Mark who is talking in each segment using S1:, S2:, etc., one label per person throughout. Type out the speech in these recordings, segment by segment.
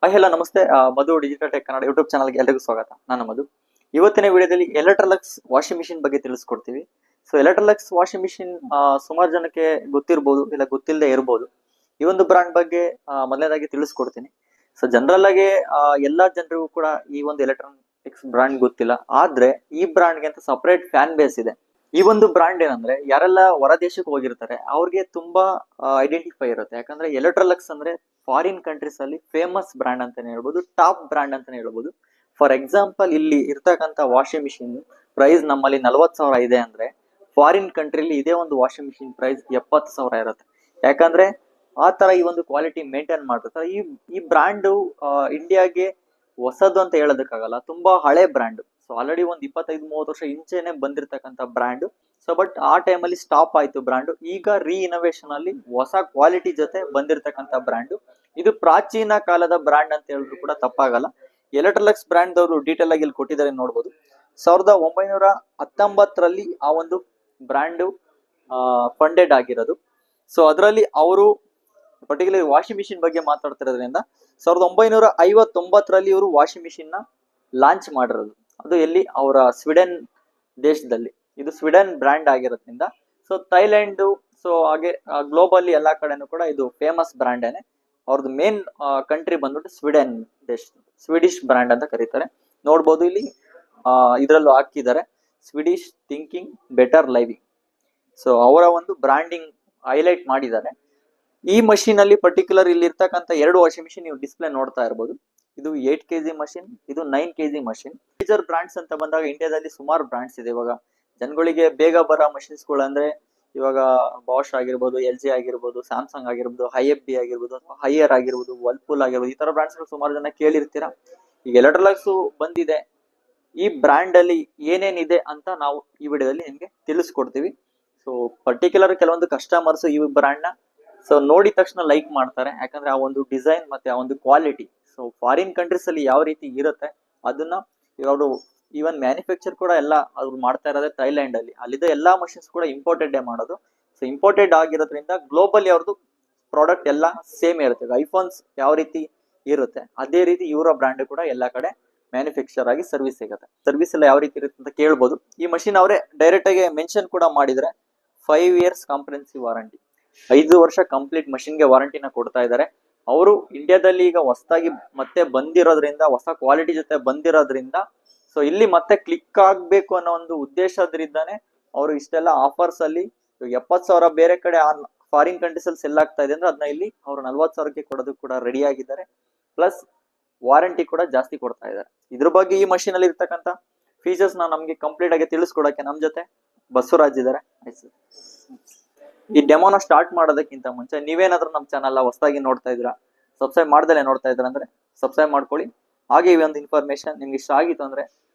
S1: Hello ನಮಸ್ತೆ. ಮಧು digital tech Kannada YouTube ಚಾನಲ್ಗೆ ಎಲ್ಲರಿಗೂ ಸ್ವಾಗತ. ನಾನು ಮಧು. ಇವತ್ತಿನ ವಿಡಿಯೋದಲ್ಲಿ ಎಲೆಕ್ಟ್ರಾಲಕ್ಸ್ ವಾಷಿಂಗ್ ಮಿಷಿನ್ ಬಗ್ಗೆ ತಿಳಿಸ್ಕೊಡ್ತೀವಿ. ಸೊ ಎಲೆಕ್ಟ್ರಾಲಕ್ಸ್ ವಾಷಿಂಗ್ ಮಿಷಿನ್ ಸುಮಾರು ಜನಕ್ಕೆ ಗೊತ್ತಿರ್ಬೋದು, ಇಲ್ಲ ಗೊತ್ತಿಲ್ಲದೆ ಇರ್ಬೋದು. ಈ ಒಂದು ಬ್ರಾಂಡ್ ಬಗ್ಗೆ ಮೊದಲನೇದಾಗಿ ತಿಳಿಸ್ಕೊಡ್ತೀನಿ. ಸೊ ಜನರಲ್ ಆಗಿ ಎಲ್ಲಾ ಜನರಿಗೂ ಕೂಡ ಈ ಒಂದು ಎಲೆಕ್ಟ್ರಾನಿಕ್ಸ್ ಬ್ರಾಂಡ್ ಗೊತ್ತಿಲ್ಲ. ಆದ್ರೆ ಈ ಬ್ರಾಂಡ್ಗೆ ಅಂತ ಸಪರೇಟ್ ಫ್ಯಾನ್ ಬೇಸ್ ಇದೆ. ಈ ಒಂದು ಬ್ರಾಂಡ್ ಏನಂದ್ರೆ ಯಾರೆಲ್ಲ ಹೊರ ದೇಶಕ್ಕೆ ಹೋಗಿರ್ತಾರೆ ಅವ್ರಿಗೆ ತುಂಬಾ ಐಡೆಂಟಿಫೈ ಇರುತ್ತೆ. ಯಾಕಂದ್ರೆ ಎಲೆಕ್ಟ್ರಾಲಕ್ಸ್ ಅಂದ್ರೆ ಫಾರಿನ್ ಕಂಟ್ರೀಸ್ ಅಲ್ಲಿ ಫೇಮಸ್ ಬ್ರಾಂಡ್ ಅಂತಾನೆ ಹೇಳ್ಬೋದು, ಟಾಪ್ ಬ್ರಾಂಡ್ ಅಂತಾನೆ ಹೇಳ್ಬೋದು. ಫಾರ್ ಎಕ್ಸಾಂಪಲ್, ಇಲ್ಲಿ ಇರ್ತಕ್ಕಂಥ ವಾಷಿಂಗ್ ಮಿಷಿನ್ ಪ್ರೈಸ್ ನಮ್ಮಲ್ಲಿ 40,000 ಇದೆ ಅಂದ್ರೆ ಫಾರಿನ್ ಕಂಟ್ರಿಲಿ ಇದೇ ಒಂದು ವಾಷಿಂಗ್ ಮಿಷಿನ್ ಪ್ರೈಸ್ 70,000 ಇರುತ್ತೆ. ಯಾಕಂದ್ರೆ ಆ ತರ ಈ ಒಂದು ಕ್ವಾಲಿಟಿ ಮೇಂಟೈನ್ ಮಾಡ್ತಾರೆ. ಈ ಬ್ರಾಂಡ್ ಇಂಡಿಯಾಗೆ ಹೊಸದು ಅಂತ ಹೇಳೋದಕ್ಕಾಗಲ್ಲ, ತುಂಬಾ ಹಳೆ ಬ್ರ್ಯಾಂಡ್. ಸೊ ಆಲ್ರೆಡಿ ಒಂದು 25-30 ವರ್ಷ ಇಂಚೆನೆ ಬಂದಿರತಕ್ಕಂಥ ಬ್ರ್ಯಾಂಡ್. ಸೊ ಬಟ್ ಆ ಟೈಮಲ್ಲಿ ಸ್ಟಾಪ್ ಆಯ್ತು ಬ್ರ್ಯಾಂಡ್. ಈಗ ರೀ ಇನೋವೇಷನ್ ಅಲ್ಲಿ ಹೊಸ ಕ್ವಾಲಿಟಿ ಜೊತೆ ಬಂದಿರತಕ್ಕಂಥ ಬ್ರ್ಯಾಂಡ್. ಇದು ಪ್ರಾಚೀನ ಕಾಲದ ಬ್ರ್ಯಾಂಡ್ ಅಂತ ಹೇಳಿದ್ರು ಕೂಡ ತಪ್ಪಾಗಲ್ಲ. ಎಲೆಕ್ಟ್ರಾಲಕ್ಸ್ ಬ್ರ್ಯಾಂಡ್ ಅವರು ಡೀಟೇಲ್ ಆಗಿ ಇಲ್ಲಿ ಕೊಟ್ಟಿದ್ದಾರೆ ನೋಡ್ಬೋದು. 1919ರಲ್ಲಿ ಆ ಒಂದು ಬ್ರ್ಯಾಂಡ್ ಫಂಡೆಡ್ ಆಗಿರೋದು. ಸೊ ಅದರಲ್ಲಿ ಅವರು ಪರ್ಟಿಕ್ಯುಲರ್ ವಾಷಿಂಗ್ ಮಿಷಿನ್ ಬಗ್ಗೆ ಮಾತಾಡ್ತಿರೋದ್ರಿಂದ 1959ರಲ್ಲಿ ಇವರು ವಾಷಿಂಗ್ ಮಿಷಿನ್ ನ ಲಾಂಚ್ ಮಾಡಿರೋದು. ಅದು ಎಲ್ಲಿ? ಅವರ ಸ್ವೀಡನ್ ದೇಶದಲ್ಲಿ. ಇದು ಸ್ವೀಡನ್ ಬ್ರ್ಯಾಂಡ್ ಆಗಿರೋದ್ರಿಂದ ಸೊ ಥೈಲ್ಯಾಂಡ್, ಸೊ ಹಾಗೆ ಗ್ಲೋಬಲಿ ಎಲ್ಲಾ ಕಡೆನೂ ಕೂಡ ಇದು ಫೇಮಸ್ ಬ್ರ್ಯಾಂಡ್ ಏನೆ. ಅವ್ರದ್ದು ಮೇನ್ ಕಂಟ್ರಿ ಬಂದ್ಬಿಟ್ಟು ಸ್ವೀಡನ್ ದೇಶ, ಸ್ವೀಡಿಶ್ ಬ್ರ್ಯಾಂಡ್ ಅಂತ ಕರೀತಾರೆ. ನೋಡ್ಬೋದು ಇಲ್ಲಿ ಇದರಲ್ಲೂ ಹಾಕಿದ್ದಾರೆ, Swedish thinking better living. So ಅವರ ಒಂದು ಬ್ರಾಂಡಿಂಗ್ ಹೈಲೈಟ್ ಮಾಡಿದ್ದಾರೆ. ಈ ಮಷೀನ್ ಅಲ್ಲಿ ಪರ್ಟಿಕ್ಯುಲರ್ ಇಲ್ಲಿ ಇರ್ತಕ್ಕಂಥ 2 ವಾಷಿಂಗ್ ಮಿಷಿನ್ ನೀವು ಡಿಸ್ಪ್ಲೇ ನೋಡ್ತಾ ಇರಬಹುದು. ಇದು 8 kg ಮಷಿನ್, ಇದು 9 kg ಮಷಿನ್. ಮೇಜರ್ ಬ್ರಾಂಡ್ಸ್ ಅಂತ ಬಂದಾಗ ಇಂಡಿಯಾದಲ್ಲಿ ಸುಮಾರು ಬ್ರಾಂಡ್ಸ್ ಇದೆ. ಇವಾಗ ಜನಗಳಿಗೆ ಬೇಗ ಬರೋ ಮಷಿನ್ಸ್ ಗಳು ಅಂದ್ರೆ ಇವಾಗ ಬಾಷ್ ಆಗಿರ್ಬೋದು, LG ಆಗಿರ್ಬೋದು, ಸ್ಯಾಮ್ಸಂಗ್ ಆಗಿರ್ಬೋದು, HiFB ಆಗಿರ್ಬೋದು, ಅಥವಾ ಹೈಯರ್ ಆಗಿರ್ಬೋದು, ವರ್ಲ್ಪೂಲ್ ಆಗಿರ್ಬೋದು, ಈ ತರ ಬ್ರಾಂಡ್ಸ್ ಗಳು ಸುಮಾರು ಜನ ಕೇಳಿರ್ತೀರಾ. ಈಗ ಎಲೆಕ್ಟ್ರಾಲಕ್ಸ್ ಬಂದಿದೆ. ಈ ಬ್ರ್ಯಾಂಡ್ ಅಲ್ಲಿ ಏನೇನಿದೆ ಅಂತ ನಾವು ಈ ವಿಡಿಯೋದಲ್ಲಿ ನಿಮ್ಗೆ ತಿಳಿಸ್ಕೊಡ್ತೀವಿ. ಸೊ ಪರ್ಟಿಕ್ಯುಲರ್ ಕೆಲವೊಂದು ಕಸ್ಟಮರ್ಸ್ ಈ ಬ್ರ್ಯಾಂಡ್ ನ ಸೊ ನೋಡಿದ ತಕ್ಷಣ ಲೈಕ್ ಮಾಡ್ತಾರೆ. ಯಾಕಂದ್ರೆ ಆ ಒಂದು ಡಿಸೈನ್ ಮತ್ತೆ ಆ ಒಂದು ಕ್ವಾಲಿಟಿ ಸೊ ಫಾರಿನ್ ಕಂಟ್ರೀಸ್ ಅಲ್ಲಿ ಯಾವ ರೀತಿ ಇರುತ್ತೆ ಅದನ್ನ ಅವರು ಈವನ್ ಮ್ಯಾನುಫ್ಯಾಕ್ಚರ್ ಕೂಡ ಎಲ್ಲ ಅವ್ರು ಮಾಡ್ತಾ ಇರೋದೇ ಥೈಲ್ಯಾಂಡ್ ಅಲ್ಲಿ. ಅಲ್ಲಿದ್ದ ಎಲ್ಲಾ ಮಷಿನ್ಸ್ ಕೂಡ ಇಂಪೋರ್ಟೆಡ್ ಮಾಡೋದು. ಸೊ ಇಂಪೋರ್ಟೆಡ್ ಆಗಿರೋದ್ರಿಂದ ಗ್ಲೋಬಲಿ ಅವ್ರದ್ದು ಪ್ರಾಡಕ್ಟ್ ಎಲ್ಲ ಸೇಮ್ ಇರುತ್ತೆ. ಐಫೋನ್ಸ್ ಯಾವ ರೀತಿ ಇರುತ್ತೆ ಅದೇ ರೀತಿ ಇವರ ಬ್ರ್ಯಾಂಡ್ ಕೂಡ ಎಲ್ಲಾ ಕಡೆ ಮ್ಯಾನುಫ್ಯಾಕ್ಚರ್ ಆಗಿ ಸರ್ವಿಸ್ ಸಿಗುತ್ತೆ. ಸರ್ವಿಸ್ ಎಲ್ಲ ಯಾವ ರೀತಿ ಇರುತ್ತೆ ಅಂತ ಕೇಳ್ಬೋದು. ಈ ಮಷಿನ್ ಅವರೇ ಡೈರೆಕ್ಟ್ ಆಗಿ ಮೆನ್ಷನ್ ಕೂಡ ಮಾಡಿದ್ರೆ 5 years ಕಾಂಪ್ರಿಹೆನ್ಸಿವ್ ವಾರಂಟಿ, 5 ವರ್ಷ ಕಂಪ್ಲೀಟ್ ಮಷಿನ್ಗೆ ವಾರಂಟಿನ ಕೊಡ್ತಾ ಇದ್ದಾರೆ. ಅವರು ಇಂಡಿಯಾದಲ್ಲಿ ಈಗ ಹೊಸದಾಗಿ ಮತ್ತೆ ಬಂದಿರೋದ್ರಿಂದ, ಹೊಸ ಕ್ವಾಲಿಟಿ ಜೊತೆ ಬಂದಿರೋದ್ರಿಂದ ಸೊ ಇಲ್ಲಿ ಮತ್ತೆ ಕ್ಲಿಕ್ ಆಗ್ಬೇಕು ಅನ್ನೋ ಒಂದು ಉದ್ದೇಶದ್ರಿಂದಾನೆ ಅವರು ಇಷ್ಟೆಲ್ಲ ಆಫರ್ಸ್ ಅಲ್ಲಿ 70,000 ಬೇರೆ ಕಡೆ ಫಾರಿನ್ ಕಂಟ್ರೀಸ್ ಅಲ್ಲಿ ಸೆಲ್ ಆಗ್ತಾ ಇದೆ ಅಂದ್ರೆ ಅದನ್ನ ಇಲ್ಲಿ ಅವರು 40,000ಕ್ಕೆ ಕೊಡೋದಕ್ಕೆ ಕೂಡ ರೆಡಿ ಆಗಿದ್ದಾರೆ. ಪ್ಲಸ್ ವಾರಂಟಿ ಕೂಡ ಜಾಸ್ತಿ ಕೊಡ್ತಾ ಇದ್ದಾರೆ. ಇದ್ರ ಬಗ್ಗೆ ಈ ಮಷೀನ್ ಅಲ್ಲಿ ಇರ್ತಕ್ಕಂಥ ಫೀಚರ್ಸ್ ನಮ್ಗೆ ಕಂಪ್ಲೀಟ್ ಆಗಿ ತಿಳಿಸ್ಕೊಡಕ್ಕೆ ನಮ್ ಜೊತೆ ಬಸವರಾಜ್ ಇದ್ದಾರೆ. ಈ ಡೆಮೋನ ಸ್ಟಾರ್ಟ್ ಮಾಡೋದಕ್ಕಿಂತ ಮುಂಚೆ ನೀವೇನಾದ್ರೂ ನಮ್ಮ ಚಾನಲ್ ಹೊಸದಾಗಿ ನೋಡ್ತಾ ಇದ್ದೀರಾ, ಸಬ್ಸ್ಕ್ರೈಬ್ ಮಾಡ್ದಲೇ ನೋಡ್ತಾ ಇದ್ದೀರಾ ಅಂದ್ರೆ ಸಬ್ಸ್ಕ್ರೈಬ್ ಮಾಡ್ಕೊಳ್ಳಿ. ಹಾಗೆ ಈ ಒಂದು ಇನ್ಫಾರ್ಮೇಶನ್ ನಿಮ್ಗೆ ಇಷ್ಟ ಆಗಿತ್ತು ಅಂದ್ರೆ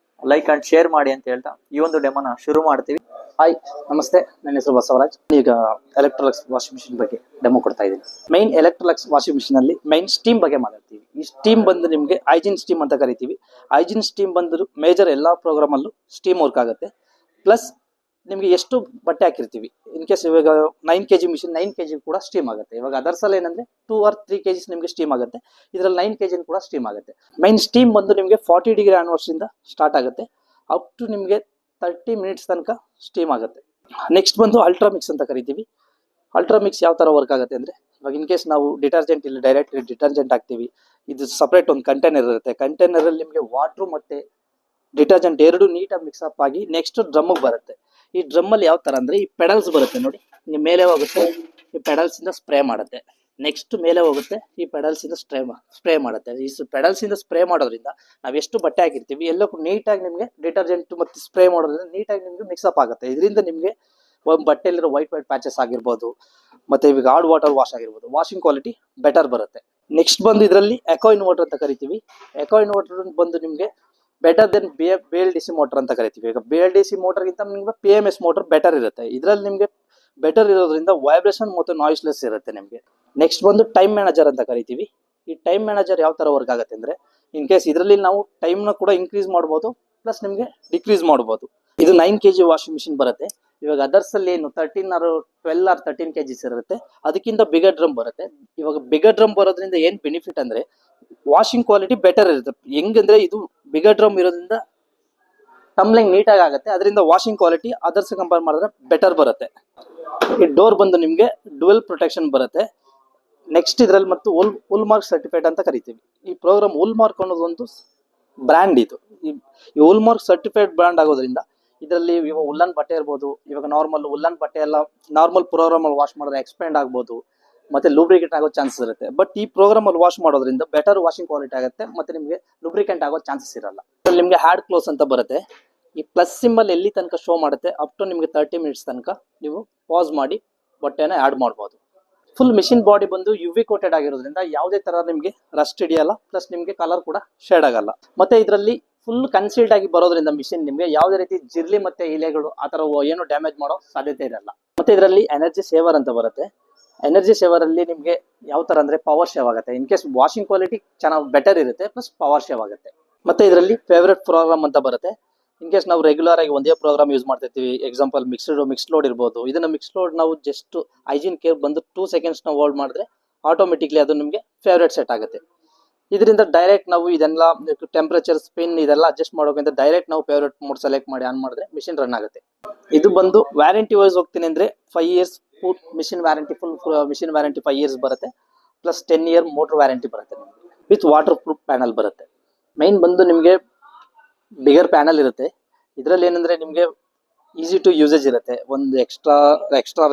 S1: ಲೈಕ್ ಅಂಡ್ ಶೇರ್ ಮಾಡಿ ಅಂತ ಹೇಳ್ತಾ ಈ ಒಂದು ಡೆಮೋನ ಶುರು ಮಾಡ್ತೀವಿ.
S2: ಹಾಯ್, ನಮಸ್ತೆ. ನನ್ನ ಹೆಸರು ಬಸವರಾಜ್. ಈಗ ಎಲೆಕ್ಟ್ರಾಲಕ್ಸ್ ವಾಷಿಂಗ್ ಮಿಷಿನ್ ಬಗ್ಗೆ ಡೆಮೋ ಕೊಡ್ತಾ ಇದ್ದೀನಿ. ಮೈನ್ ಎಲೆಕ್ಟ್ರಾಲಕ್ಸ್ ವಾಷಿಂಗ್ ಮಿಷಿನ್ ಅಲ್ಲಿ ಮೈನ್ ಸ್ಟೀಮ್ ಬಗ್ಗೆ ಮಾತಾಡ್ತೀವಿ. ಈ ಸ್ಟೀಮ್ ಬಂದು ನಿಮಗೆ ಹೈಜಿನ್ ಸ್ಟೀಮ್ ಅಂತ ಕರಿತೀವಿ. ಹೈಜಿನ್ ಸ್ಟೀಮ್ ಬಂದು ಮೇಜರ್ ಎಲ್ಲಾ ಪ್ರೋಗ್ರಾಮ್ ಅಲ್ಲೂ ಸ್ಟೀಮ್ ವರ್ಕ್ ಆಗುತ್ತೆ. ಪ್ಲಸ್ ನಿಮಗೆ ಎಷ್ಟು ಬಟ್ಟೆ ಹಾಕಿರ್ತೀವಿ, ಇನ್ ಕೇಸ್ ಇವಾಗ 9 kg ಮಿಷಿನ್ 9 kg ಕೂಡ ಸ್ಟೀಮ್ ಆಗುತ್ತೆ. ಇವಾಗ ಅದರ್ಸ್ ಅಲ್ಲಿ ಏನಂದ್ರೆ 2 or 3 kg ನಿಮಗೆ ಸ್ಟೀಮ್ ಆಗುತ್ತೆ. ಇದರಲ್ಲಿ 9 kg ಕೂಡ ಸ್ಟೀಮ್ ಆಗುತ್ತೆ. ಮೈನ್ ಸ್ಟೀಮ್ ಬಂದು ನಿಮಗೆ 40 ಡಿಗ್ರಿ ಆನ್ವರ್ಡ್ಸ್ ಇಂದ ಸ್ಟಾರ್ಟ್ ಆಗುತ್ತೆ. ಅಪ್ ಟು ನಿಮಗೆ 30 ಮಿನಿಟ್ಸ್ ತನಕ ಸ್ಟೀಮ್ ಆಗುತ್ತೆ. ನೆಕ್ಸ್ಟ್ ಬಂದು ಅಲ್ಟ್ರಾ ಮಿಕ್ಸ್ ಅಂತ ಕರಿತೀವಿ. ಅಲ್ಟ್ರಾ ಮಿಕ್ಸ್ ಯಾವ ತರ ವರ್ಕ್ ಆಗುತ್ತೆ ಅಂದ್ರೆ, ಇವಾಗ ಇನ್ ಕೇಸ್ ನಾವು ಡಿಟರ್ಜೆಂಟ್ ಇಲ್ಲಿ ಡೈರೆಕ್ಟ್ ಡಿಟರ್ಜೆಂಟ್ ಹಾಕ್ತೀವಿ. ಇದು ಸಪರೇಟ್ ಒಂದು ಕಂಟೈನರ್ ಇರುತ್ತೆ. ಕಂಟೈನರ್ ಅಲ್ಲಿ ನಿಮಗೆ ವಾಟರ್ ಮತ್ತೆ ಡಿಟರ್ಜೆಂಟ್ ಎರಡು ನೀಟಾಗಿ ಮಿಕ್ಸ್ ಅಪ್ ಆಗಿ ನೆಕ್ಸ್ಟ್ ಡ್ರಮ್ ಬರುತ್ತೆ. ಈ ಡ್ರಮ್ ಅಲ್ಲಿ ಯಾವ ತರ ಅಂದ್ರೆ ಈ ಪೆಡಲ್ಸ್ ಬರುತ್ತೆ ನೋಡಿ, ನಿಮ್ಗೆ ಮೇಲೆ ಹೋಗುತ್ತೆ, ಈ ಪೆಡಲ್ಸ್ ಇಂದ ಸ್ಪ್ರೇ ಮಾಡುತ್ತೆ. ನೆಕ್ಸ್ಟ್ ಮೇಲೆ ಹೋಗುತ್ತೆ, ಈ ಪೆಡಲ್ಸ್ ಇಂದ ಸ್ಪ್ರೇ ಮಾಡುತ್ತೆ. ಈ ಪೆಡಲ್ಸ್ ಇಂದ ಸ್ಪ್ರೇ ಮಾಡೋದ್ರಿಂದ ನಾವ್ ಎಷ್ಟು ಬಟ್ಟೆ ಹಾಕಿರ್ತೀವಿ ಎಲ್ಲಕ್ಕೂ ನೀಟಾಗಿ ನಿಮ್ಗೆ ಡಿಟರ್ಜೆಂಟ್ ಮತ್ತೆ ಸ್ಪ್ರೇ ಮಾಡೋದ್ರಿಂದ ನೀಟಾಗಿ ನಿಮ್ಗೆ ಮಿಕ್ಸ್ಅಪ್ ಆಗುತ್ತೆ. ಇದರಿಂದ ನಿಮ್ಗೆ ಒಂದು ಬಟ್ಟೆಲಿರೋ ವೈಟ್ ಪ್ಯಾಚಸ್ ಆಗಿರ್ಬೋದು, ಮತ್ತೆ ಇವಾಗ ಹಾರ್ಡ್ ವಾಟರ್ ವಾಶ್ ಆಗಿರ್ಬೋದು, ವಾಷಿಂಗ್ ಕ್ವಾಲಿಟಿ ಬೆಟರ್ ಬರುತ್ತೆ. ನೆಕ್ಸ್ಟ್ ಬಂದು ಇದರಲ್ಲಿ ಎಕೋ ಇನ್ವರ್ಟರ್ ಅಂತ ಕರಿತೀವಿ. ಎಕೋ ಇನ್ವರ್ಟರ್ ಬಂದು ನಿಮ್ಗೆ ಬೆಟರ್ ದೆನ್ BLDC ಮೋಟರ್ ಅಂತ ಕರಿತೀವಿ. ಈಗ BLDC ಮೋಟರ್ ಗಿಂತ ನಿಮ್ಗೆ PMS ಮೋಟರ್ ಬೆಟರ್ ಇರುತ್ತೆ. ಇದರಲ್ಲಿ ನಿಮ್ಗೆ ಬೆಟರ್ ಇರೋದ್ರಿಂದ ವೈಬ್ರೇಷನ್ ಮತ್ತು ನಾಯ್ಸ್ಲೆಸ್ ಇರುತ್ತೆ ನಿಮ್ಗೆ. ನೆಕ್ಸ್ಟ್ ಬಂದು ಟೈಮ್ ಮ್ಯಾನೇಜರ್ ಅಂತ ಕರಿತೀವಿ. ಈ ಟೈಮ್ ಮ್ಯಾನೇಜರ್ ಯಾವ ತರ ವರ್ಕ್ ಆಗುತ್ತೆ ಅಂದ್ರೆ, ಇನ್ ಕೇಸ್ ಇದರಲ್ಲಿ ನಾವು ಟೈಮ್ ನ ಕೂಡ ಇನ್ಕ್ರೀಸ್ ಮಾಡಬಹುದು, ಪ್ಲಸ್ ನಿಮ್ಗೆ ಡಿಕ್ರೀಸ್ ಮಾಡಬಹುದು. ಇದು 9 kg ವಾಷಿಂಗ್ ಮಿಷಿನ್ ಬರುತ್ತೆ. ಇವಾಗ ಅದರ್ಸ್ ಅಲ್ಲಿ ಏನು 13 or 12 or 13 kg ಇರುತ್ತೆ, ಅದಕ್ಕಿಂತ ಬಿಗರ್ ಡ್ರಮ್ ಬರುತ್ತೆ. ಇವಾಗ ಬಿಗರ್ ಡ್ರಮ್ ಬರೋದ್ರಿಂದ ಏನ್ ಬೆನಿಫಿಟ್ ಅಂದ್ರೆ, ವಾಷಿಂಗ್ ಕ್ವಾಲಿಟಿ ಬೆಟರ್ ಇರುತ್ತೆ. ಹೆಂಗಂದ್ರೆ ಇದು ಬಿಗರ್ ಡ್ರಮ್ ಇರೋದ್ರಿಂದ ಟಮ್ಲಿಂಗ್ ನೀಟಾಗಿ ಆಗುತ್ತೆ, ಅದರಿಂದ ವಾಷಿಂಗ್ ಕ್ವಾಲಿಟಿ ಅದರ್ಸ್ ಕಂಪೇರ್ ಮಾಡಿದ್ರೆ ಬೆಟರ್ ಬರುತ್ತೆ. ಈ ಡೋರ್ ಬಂದು ನಿಮಗೆ ಡುವೆಲ್ ಪ್ರೊಟೆಕ್ಷನ್ ಬರುತ್ತೆ. ನೆಕ್ಸ್ಟ್ ಇದರಲ್ಲಿ ಮತ್ತು ಉಲ್ಮಾರ್ಕ್ ಸರ್ಟಿಫೈಡ್ ಅಂತ ಕರಿತೀವಿ. ಈ ಪ್ರೋಗ್ರಾಮ್ ಉಲ್ಮಾರ್ಕ್ ಅನ್ನೋದು ಒಂದು ಬ್ರ್ಯಾಂಡ್ ಇದು. ಈ ಉಲ್ಮಾರ್ಕ್ ಸರ್ಟಿಫೈಡ್ ಬ್ರ್ಯಾಂಡ್ ಆಗೋದ್ರಿಂದ ಇದರಲ್ಲಿ ಇವಾಗ ಉಲ್ಲನ್ ಬಟ್ಟೆ ಇರ್ಬೋದು, ಇವಾಗ ನಾರ್ಮಲ್ ಉಲ್ಲನ್ ಬಟ್ಟೆ ಎಲ್ಲ ನಾರ್ಮಲ್ ಪ್ರೋಗ್ರಾಮ್ ಅಲ್ಲಿ ವಾಶ್ ಮಾಡಿದ್ರೆ ಎಕ್ಸ್ಪೆಂಡ್ ಆಗ್ಬೋದು, ಮತ್ತೆ ಲೂಬ್ರಿಕೇಟ್ ಆಗೋ ಚಾನ್ಸಸ್ ಇರುತ್ತೆ. ಬಟ್ ಈ ಪ್ರೋಗ್ರಾಮ್ ಅಲ್ಲಿ ವಾಶ್ ಮಾಡೋದ್ರಿಂದ ಬೆಟರ್ ವಾಷಿಂಗ್ ಕ್ವಾಲಿಟಿ ಆಗುತ್ತೆ, ಮತ್ತೆ ನಿಮಗೆ ಲೂಬ್ರಿಕೆಂಟ್ ಆಗೋ ಚಾನ್ಸಸ್ ಇರಲ್ಲ. ನಿಮಗೆ ಹ್ಯಾಡ್ ಕ್ಲೋಸ್ ಅಂತ ಬರುತ್ತೆ. ಈ ಪ್ಲಸ್ ಸಿಂಬಲ್ ಎಲ್ಲಿ ತನಕ ಶೋ ಮಾಡುತ್ತೆ ಅಪ್ ಟು ನಿಮಗೆ 30 ಮಿನಿಟ್ಸ್ ತನಕ ನೀವು ಪಾಸ್ ಮಾಡಿ ಬಟ್ಟೆನ ಆ್ಯಡ್ ಮಾಡ್ಬೋದು. ಫುಲ್ ಮಿಷಿನ್ ಬಾಡಿ ಬಂದು UV ಕೋಟೆಡ್ ಆಗಿರೋದ್ರಿಂದ ಯಾವುದೇ ತರ ನಿಮಗೆ ರಸ್ಟ್ ಹಿಡಿಯಲ್ಲ, ಪ್ಲಸ್ ನಿಮಗೆ ಕಲರ್ ಕೂಡ ಶೇಡ್ ಆಗಲ್ಲ. ಮತ್ತೆ ಇದರಲ್ಲಿ ಫುಲ್ ಕನ್ಸೀಲ್ಡ್ ಆಗಿ ಬರೋದ್ರಿಂದ ಮಿಷಿನ್ ನಿಮಗೆ ಯಾವುದೇ ರೀತಿ ಜಿರ್ಲಿ ಮತ್ತೆ ಇಲೆಗಳು ಆ ತರ ಏನು ಡ್ಯಾಮೇಜ್ ಮಾಡೋ ಸಾಧ್ಯತೆ ಇರಲ್ಲ. ಮತ್ತೆ ಇದರಲ್ಲಿ ಎನರ್ಜಿ ಸೇವರ್ ಅಂತ ಬರುತ್ತೆ. ಎನರ್ಜಿ ಸೇವರ್ ಅಲ್ಲಿ ನಿಮಗೆ ಯಾವ ತರ ಅಂದ್ರೆ ಪವರ್ ಸೇವ್ ಆಗುತ್ತೆ. ಇನ್ ಕೇಸ್ ವಾಷಿಂಗ್ ಕ್ವಾಲಿಟಿ ಚೆನ್ನಾಗಿ ಬೆಟರ್ ಇರುತ್ತೆ, ಪ್ಲಸ್ ಪವರ್ ಸೇವ್ ಆಗುತ್ತೆ. ಮತ್ತೆ ಇದರಲ್ಲಿ ಫೇವರೇಟ್ ಪ್ರೋಗ್ರಾಮ್ ಅಂತ ಬರುತ್ತೆ. ಇನ್ ಕೇಸ್ ನಾವು ರೆಗ್ಯುಲರ್ ಆಗಿ ಒಂದೇ ಪ್ರೋಗ್ರಾಮ್ ಯೂಸ್ ಮಾಡ್ತಿರ್ತೀವಿ, ಎಕ್ಸಾಂಪಲ್ ಮಿಕ್ಸ್ಡ್ ಲೋಡ್ ಇರ್ಬೋದು. ಇದನ್ನ ಮಿಕ್ಸ್ ಲೋಡ್ ನಾವು ಜಸ್ಟ್ ಹೈಜೀನ್ ಕೇರ್ ಬಂದು 2 seconds ನಾವು ಹೋಲ್ಡ್ ಮಾಡಿದ್ರೆ ಆಟೋಮೆಟಿಕ್ಲಿ ಅದು ನಿಮಗೆ ಫೇವರೇಟ್ ಸೆಟ್ ಆಗುತ್ತೆ. ಇದರಿಂದ ಡೈರೆಕ್ಟ್ ನಾವು ಇದೆಲ್ಲ ಟೆಂಪರೇಚರ್ ಸ್ಪಿನ್ ಇದೆಲ್ಲ ಅಡ್ಜಸ್ಟ್ ಮಾಡೋಕ್ಕಿಂತ ಡೈರೆಕ್ಟ್ ನಾವು ಫೇವರೇಟ್ ಮೋಡ್ ಸೆಲೆಕ್ಟ್ ಮಾಡಿ ಆನ್ ಮಾಡಿದ್ರೆ ಮಿಷಿನ್ ರನ್ ಆಗುತ್ತೆ. ಇದು ಬಂದು ವ್ಯಾರಂಟಿ ವೈಸ್ ಹೋಗ್ತೀನಿ ಅಂದ್ರೆ 5 years machine warranty, full machine warranty 5 years ಬರುತ್ತೆ, ಪ್ಲಸ್ 10 year ಮೋಟರ್ ವ್ಯಾರಂಟಿ ಬರುತ್ತೆ ವಿತ್ ವಾಟರ್ ಪ್ರೂಫ್ ಪ್ಯಾನಲ್ ಬರುತ್ತೆ. ಮೈನ್ ಬಂದು ನಿಮಗೆ ಬಿಗರ್ ಪ್ಯಾನಲ್ ಇರುತ್ತೆ. ಇದರಲ್ಲಿ ಏನಂದ್ರೆ ನಿಮಗೆ ಈಸಿ ಟು ಯೂಸೇಜ್ ಇರುತ್ತೆ. ಒಂದು ಎಕ್ಸ್ಟ್ರಾ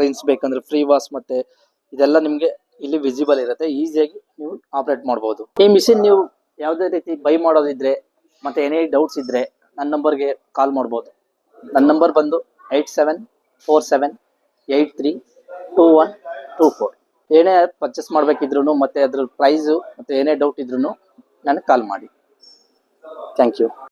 S2: ರೈನ್ಸ್ ಬೇಕಂದ್ರೆ ಫ್ರೀ ವಾಶ್ ಮತ್ತೆ ಇದೆಲ್ಲ ನಿಮಗೆ ಇಲ್ಲಿ ವಿಸಿಬಲ್ ಇರುತ್ತೆ, ಈಸಿಯಾಗಿ ನೀವು ಆಪರೇಟ್ ಮಾಡ್ಬೋದು. ಈ ಮಿಷಿನ್ ನೀವು ಯಾವುದೇ ರೀತಿ ಬೈ ಮಾಡೋದಿದ್ರೆ ಮತ್ತೆ ಏನೇ ಡೌಟ್ಸ್ ಇದ್ರೆ ನನ್ನ ನಂಬರ್ಗೆ ಕಾಲ್ ಮಾಡ್ಬೋದು. ನನ್ನ ನಂಬರ್ ಬಂದು 8747832124. ಏನೇ ಪರ್ಚೇಸ್ ಮಾಡ್ಬೇಕಿದ್ರು ಮತ್ತೆ ಅದ್ರ ಪ್ರೈಸು ಮತ್ತೆ ಏನೇ ಡೌಟ್ ಇದ್ರು ನನಗೆ ಕಾಲ್ ಮಾಡಿ. Thank you.